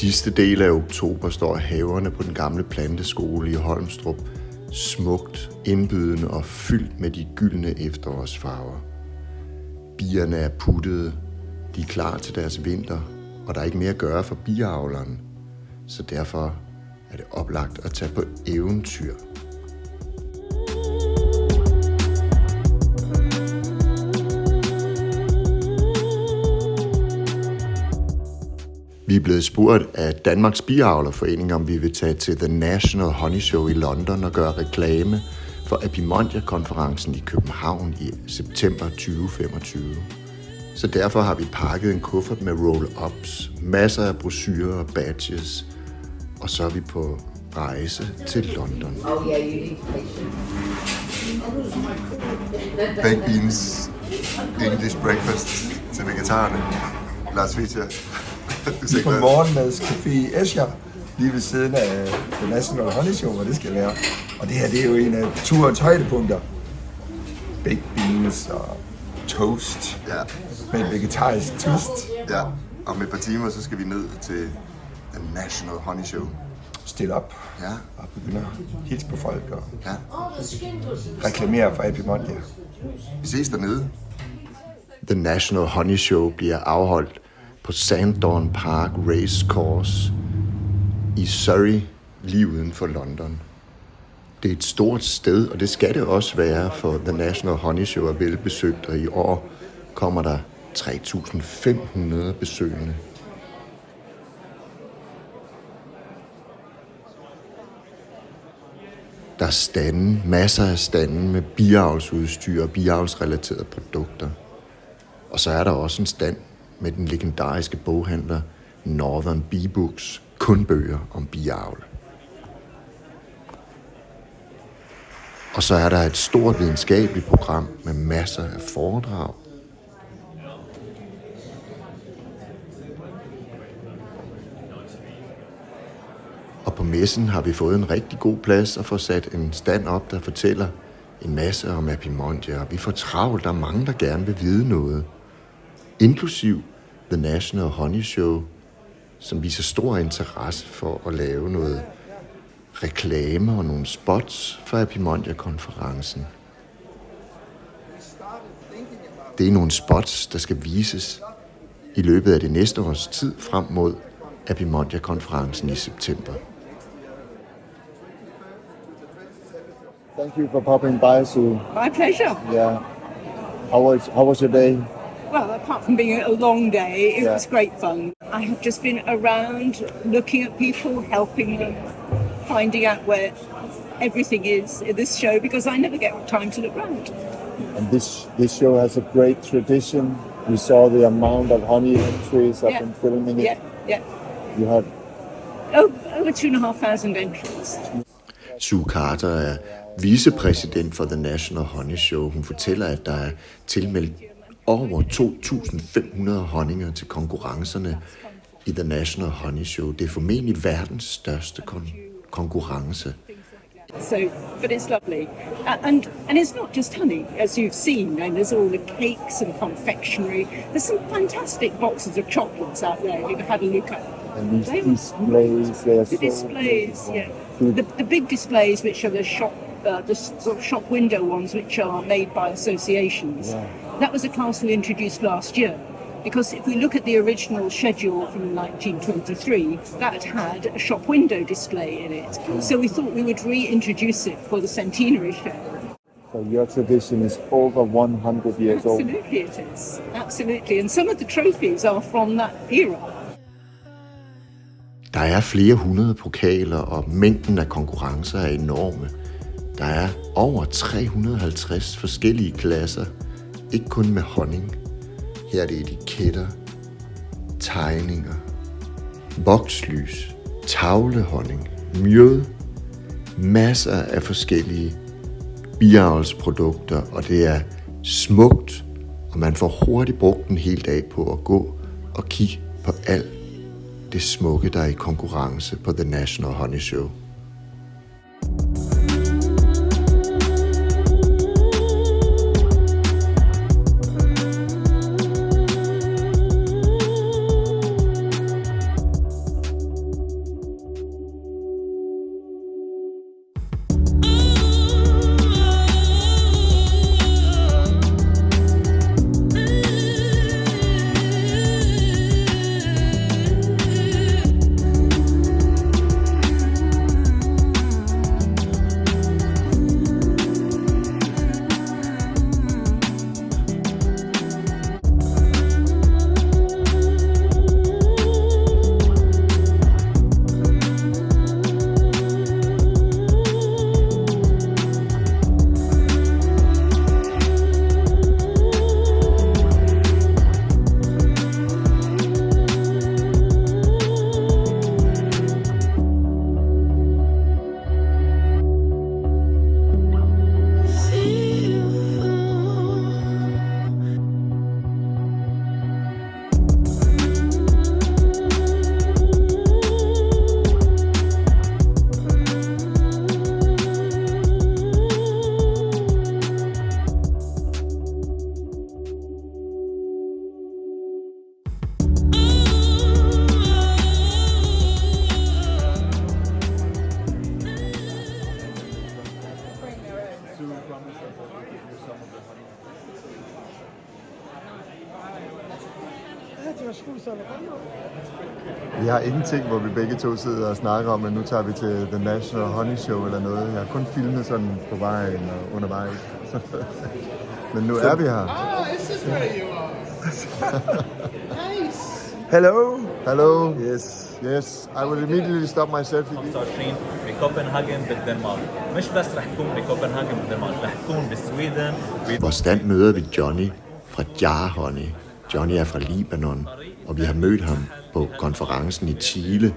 sidste del af oktober står haverne på den gamle planteskole i Holmstrup smukt, indbydende og fyldt med de gyldne efterårsfarver. Bierne er puttede, de er klar til deres vinter, og der er ikke mere at gøre for biavleren, så derfor er det oplagt at tage på eventyr. Vi er blevet spurgt af Danmarks Biavlerforening, om vi vil tage til The National Honey Show i London og gøre reklame for Epimontia-konferencen i København i september 2025. Så derfor har vi pakket en kuffert med roll-ups, masser af brochurer og badges, og så er vi på rejse til London. Baked beans, English breakfast til vegetarerne. Lars Vitcher. På morgenmadscafé Escher, lige ved siden af The National Honey Show, hvor det skal være. Og det her, det er jo en af turens højdepunkter. Baked beans og toast, ja, med en vegetarisk twist. Ja, og med et par timer, så skal vi ned til The National Honey Show. Stil op, ja, og begynde at hilse på folk og ja, reklamere for Epimontia. Vi ses dernede. The National Honey Show bliver afholdt på Sandown Park Racecourse i Surrey, lige uden for London. Det er et stort sted, og det skal det også være, for The National Honey Show er velbesøgt, og i år kommer der 3.500 besøgende. Der er stande, masser af stande med biavlsudstyr og biavlsrelaterede produkter. Og så er der også en stand med den legendariske boghandler Northern Bee Books, kun bøger om biavl. Og så er der et stort videnskabeligt program med masser af foredrag. Og på messen har vi fået en rigtig god plads og få sat en stand op, der fortæller en masse om Epimontia. Vi får travlt, der er mange, der gerne vil vide noget. Inklusiv The National Honey Show, som viser stor interesse for at lave noget reklame og nogle spots for Epimontia-konferencen. Det er nogle spots, der skal vises i løbet af det næste års tid frem mod Epimontia-konferencen i september. Thank you for popping by, Sue. My pleasure. Yeah. How was your day? Well, apart from being a long day, it Yeah. was great fun. I have just been around looking at people, helping them, finding out where everything is in this show, because I never get time to look around. And this show has a great tradition. We saw the amount of honey entries. I've been filming it. Yeah. You had Over 2,500 entries. Sue Carter er vicepræsident for The National Honey Show. Hun fortæller, at der er tilmeldt over 2.500 honninger til konkurrencerne i The National Honey Show. Det er formentlig verdens største konkurrence. So, but it's lovely. And it's not just honey, as you've seen. And there's all the cakes and confectionery. There's some fantastic boxes of chocolates out there you've had a look at. and these displays. They are The so displays, yeah. good. The big displays, which are the sort of shop window ones, which are made by associations. Yeah. That was a class we introduced last year. Because if we look at the original schedule from 1923, that had a shop window display in it. So we thought we would reintroduce it for the centenary show. So your tradition is over 100 years old. Absolutely it is. Absolutely. And some of the trophies are from that era. Der er flere hundrede pokaler, og mængden af konkurrencer er enorme. Der er over 350 forskellige klasser, ikke kun med honning. Her er det etiketter, tegninger, vokslys, tavlehonning, mjød, masser af forskellige biavlsprodukter, og det er smukt, og man får hurtigt brugt en hel dag på at gå og kigge på alt det smukke, der er i konkurrence på The National Honey Show. Vi har ingenting, hvor vi begge to sidder og snakker om, at nu tager vi til The National Honey Show eller noget. Jeg har kun filmet sådan på vejen og undervejs. Men nu er vi her. Oh, this is where you are. Nice. Hello. Hello. Yes. I will immediately stop my selfie. 25 بكوبنهاجن بالدنمارك. مش بس رح تكون بكوبنهاجن بالدنمارك، رح تكون بالسويدن. Hvor stand møder vi Johnny fra Jar Honey. Johnny er fra Libanon, og vi har mødt ham på konferencen i Chile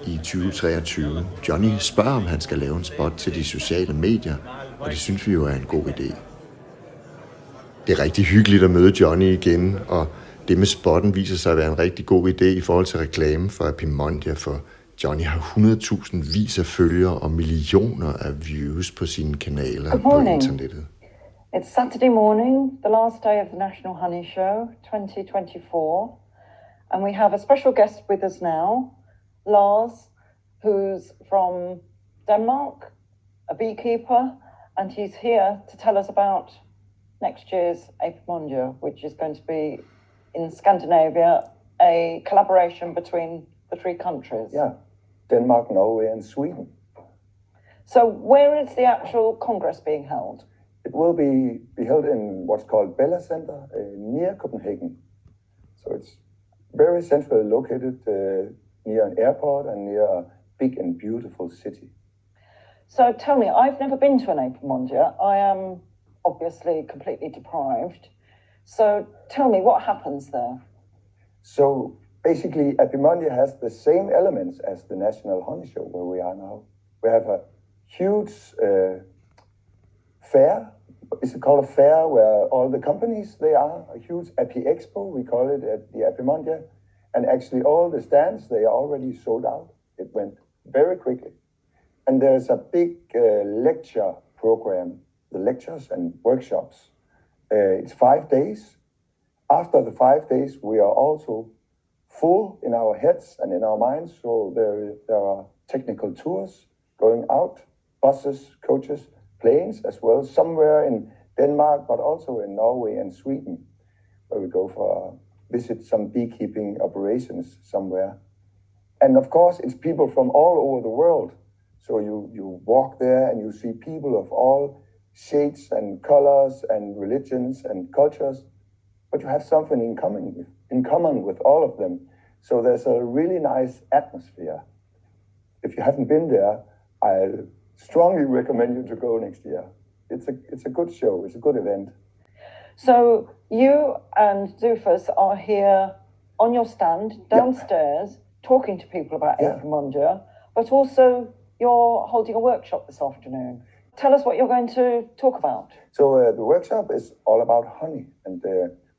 i 2023. Johnny spørger, om han skal lave en spot til de sociale medier, og det synes vi jo er en god idé. Det er rigtig hyggeligt at møde Johnny igen, og det med spotten viser sig at være en rigtig god idé i forhold til reklame for Epimondia, for Johnny har 100.000 vis af følgere og millioner af views på sine kanaler på internettet. It's Saturday morning, the last day of the National Honey Show 2024, and we have a special guest with us now, Lars, who's from Denmark, a beekeeper, and he's here to tell us about next year's Apimondia, which is going to be in Scandinavia, a collaboration between the three countries. Yeah, Denmark, Norway and Sweden. So where is the actual congress being held? It will be held in what's called Bella Center near Copenhagen. So it's very centrally located near an airport and near a big and beautiful city. So tell me, I've never been to an Apimondia. I am obviously completely deprived. So tell me, what happens there? So basically, Apimondia has the same elements as the National Honey Show where we are now. We have a huge fair. It's called a fair where all the companies, they are a huge Api Expo, we call it at the Apimondia. And actually all the stands, they are already sold out. It went very quickly. And there's a big lecture program, the lectures and workshops. It's 5 days. After the 5 days, we are also full in our heads and in our minds. So there are technical tours going out, buses, coaches, planes as well, somewhere in Denmark, but also in Norway and Sweden, where we go for visit some beekeeping operations somewhere. And of course, it's people from all over the world. So you walk there and you see people of all shades and colors and religions and cultures, but you have something in common with all of them. So there's a really nice atmosphere. If you haven't been there, I strongly recommend you to go next year. It's a good show. It's a good event. So you and Zufus are here on your stand downstairs talking to people about Apimondia, but also you're holding a workshop this afternoon. Tell us what you're going to talk about. So the workshop is all about honey and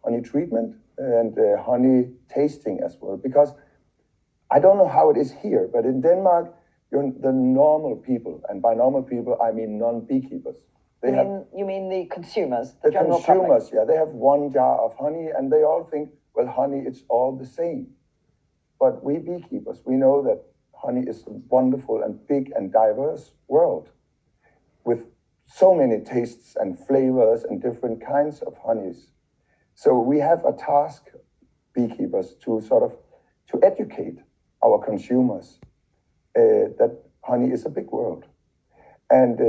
honey treatment and honey tasting as well. Because I don't know how it is here, but in Denmark, you're the normal people, and by normal people I mean non-beekeepers. You mean the consumers, the general consumers, public? They have one jar of honey, and they all think, well, honey, it's all the same. But we beekeepers, we know that honey is a wonderful and big and diverse world with so many tastes and flavors and different kinds of honeys. So we have a task, beekeepers, to educate our consumers that honey is a big world. And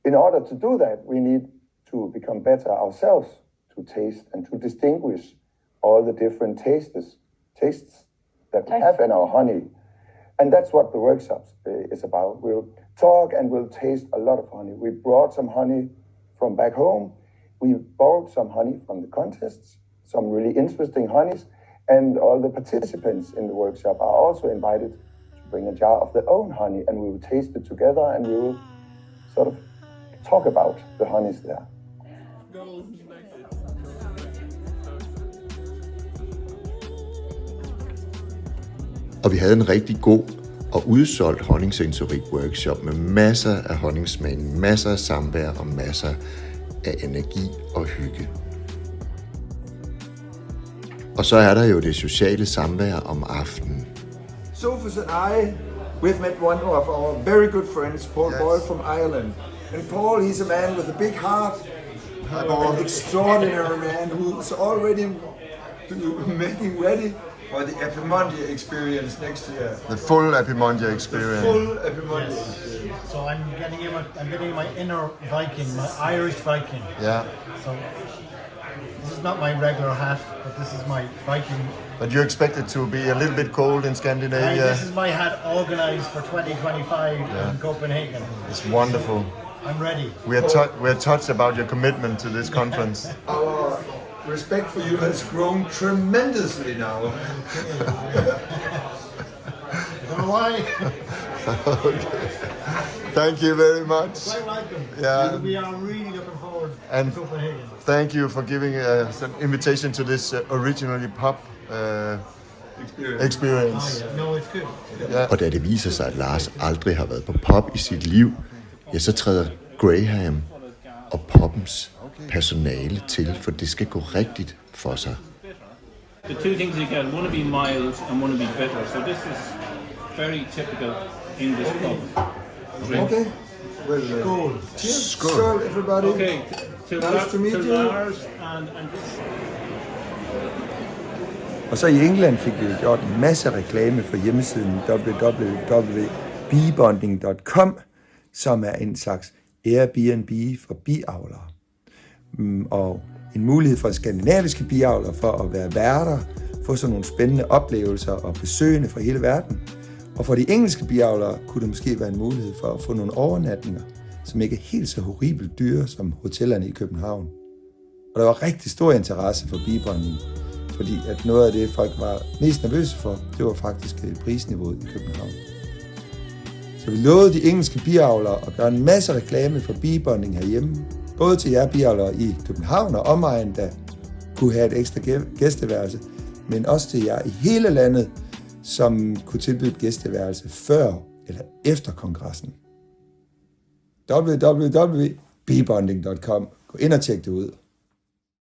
in order to do that, we need to become better ourselves to taste and to distinguish all the different tastes that we have in our honey. And that's what the workshop is about. We'll talk and we'll taste a lot of honey. We brought some honey from back home. We borrowed some honey from the contests, some really interesting honeys. And all the participants in the workshop are also invited to bring a jar of their own honey, and we will taste it together and we will talk about the honeys there. Og vi havde en rigtig god og udsolgt honningsensorik-workshop med masser af honningsmagning, masser af samvær og masser af energi og hygge. Og så er der jo det sociale samvær om aftenen. Sophus and I, we've met one of our very good friends, Paul Boyle from Ireland. And Paul, he's a man with a big heart, an extraordinary man who's already making ready or the Epimondia experience next year. The full Epimondia experience. Full Epimondia experience. So I'm getting my inner Viking, my Irish Viking. Yeah. So this is not my regular hat, but this is my Viking. But you expect it to be a little bit cold in Scandinavia? This is my hat organized for 2025 in Copenhagen. It's wonderful. I'm ready. We're touched about your commitment to this conference. Our respect for you has grown tremendously now. I don't know why. Okay. Thank you very much. Quite welcome. Yeah. We are really looking forward And to Copenhagen. thank you for giving us an invitation to this originally pop experience. No, it's good. Og da det viser sig, at Lars aldrig har været på pop i sit liv, ja, så træder Graham og poppens personale til, for det skal gå rigtigt for sig. The two things you get, one to be mild and one to be bitter. So this is very typical English pub drink. Okay. Well, Skål. cheers. Skål, everybody. Okay, Nice to meet you. Lars and Og så i England fik vi gjort en masse reklame for hjemmesiden www.beebonding.com, som er en slags Airbnb for biavlere. Og en mulighed for skandinaviske biavlere for at være værter, få sådan nogle spændende oplevelser og besøgende fra hele verden. Og for de engelske biavlere kunne det måske være en mulighed for at få nogle overnatninger, som ikke er helt så horribelt dyre som hotellerne i København. Og der var rigtig stor interesse for biebonding, fordi at noget af det, folk var mest nervøse for, det var faktisk prisniveauet i København. Så vi lovede de engelske biavlere at gøre en masse reklame for biebonding herhjemme, både til jer biavlere i København og omegn, der kunne have et ekstra gæsteværelse, men også til jer i hele landet, som kunne tilbyde et gæsteværelse før eller efter kongressen. www.beebonding.com. Gå ind og tjek det ud.